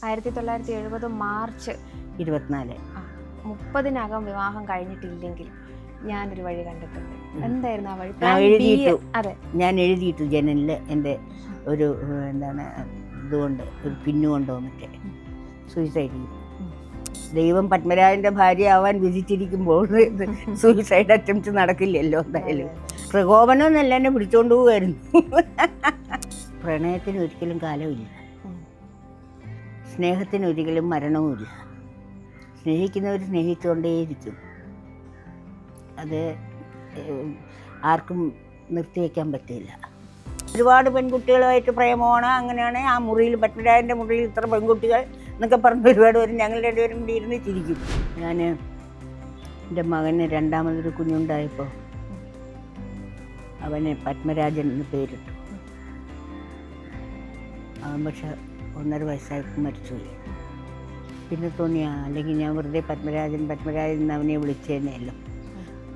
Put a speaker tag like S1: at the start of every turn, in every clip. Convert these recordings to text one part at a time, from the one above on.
S1: 1970 March
S2: 24
S1: 30-നകം വിവാഹം കഴിഞ്ഞിട്ടില്ലെങ്കിൽ ഞാനൊരു വഴി കണ്ടിട്ടുണ്ട്. എന്തായിരുന്നു ആ വഴി?
S2: എഴുതിയിട്ടു.
S1: അതെ,
S2: ഞാൻ എഴുതിയിട്ടു ജനലിൽ എൻ്റെ ഒരു എന്താണ് ഇതുകൊണ്ട് ഒരു പിന്നു കൊണ്ടുവന്നിട്ട് സൂയിസൈഡ് ചെയ്തു. ദൈവം പത്മരാജൻ്റെ ഭാര്യ ആവാൻ വിധിച്ചിരിക്കുമ്പോൾ സൂയിസൈഡ് അറ്റംപ്റ്റ് നടക്കില്ലല്ലോ. എന്തായാലും പ്രകോപനമൊന്നല്ല, എന്നെ പിടിച്ചോണ്ട് പോവുമായിരുന്നു. പ്രണയത്തിന് ഒരിക്കലും കാലമില്ല, സ്നേഹത്തിന് ഒരിക്കലും മരണവുമില്ല. സ്നേഹിക്കുന്നവർ സ്നേഹിച്ചുകൊണ്ടേയിരിക്കും. അത് ആർക്കും നിർത്തിവെക്കാൻ പറ്റില്ല. ഒരുപാട് പെൺകുട്ടികളുമായിട്ട് പ്രേമമാണ്, അങ്ങനെയാണ്. ആ മുറിയിൽ, പത്മരാജൻ്റെ മുറിയിൽ ഇത്ര പെൺകുട്ടികൾ എന്നൊക്കെ പറഞ്ഞ് ഒരുപാട് പേരും ഞങ്ങൾ രണ്ടുപേരും കൂടി ഇരുന്ന് ചിരിക്കും. ഞാൻ എൻ്റെ മകന് രണ്ടാമതൊരു കുഞ്ഞുണ്ടായപ്പോൾ അവന് പത്മരാജൻ എന്ന് പേരിട്ടു. അവൻ പക്ഷെ 1.5 വയസ്സായപ്പോൾ മരിച്ചുപോയി. പിന്നെ തോന്നിയാ, അല്ലെങ്കിൽ ഞാൻ വെറുതെ പത്മരാജൻ എന്ന് അവനെ വിളിച്ചേനെയല്ലോ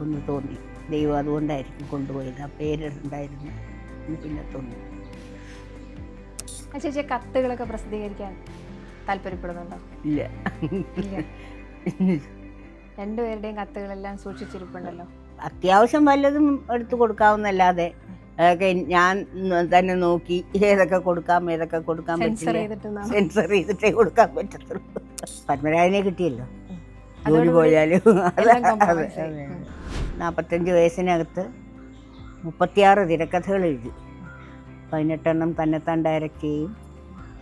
S2: ഒന്ന് തോന്നി. ദൈവം അതുകൊണ്ടായിരിക്കും കൊണ്ടുപോയത്, ആ പേരുണ്ടായിരുന്നു എന്ന് പിന്നെ തോന്നി.
S1: ചേച്ചി കത്തുകളൊക്കെ പ്രസിദ്ധീകരിക്കാൻ താല്പര്യപ്പെടുന്നുണ്ടോ?
S2: ഇല്ല.
S1: രണ്ടുപേരുടെയും കത്തുകളെല്ലാം സൂക്ഷിച്ചിരിപ്പുണ്ടല്ലോ.
S2: അത്യാവശ്യം വല്ലതും എടുത്തു കൊടുക്കാവുന്നല്ലാതെ അതൊക്കെ ഞാൻ തന്നെ നോക്കി ഏതൊക്കെ കൊടുക്കാൻ പറ്റില്ല, സെൻസർ ചെയ്തിട്ടേ കൊടുക്കാൻ പറ്റത്തുള്ളൂ. പത്മരാജനെ കിട്ടിയല്ലോ, ജോലി പോയാലും. 45 വയസ്സിനകത്ത് 36 തിരക്കഥകൾ എഴുതി. 18 എണ്ണം തന്നെത്താൻ ഡയറക്റ്റ് ചെയ്യും,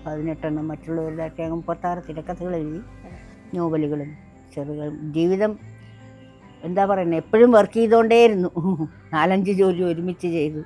S2: 18 എണ്ണം മറ്റുള്ളവരുടെയൊക്കെ 36 തിരക്കഥകൾ എഴുതി. നോവലുകളും ചെറുകളും. ജീവിതം എന്താ പറയുന്നത്, എപ്പോഴും വർക്ക് ചെയ്തുകൊണ്ടേയിരുന്നു. 4-5 ജോലി ഒരുമിച്ച് ചെയ്തു.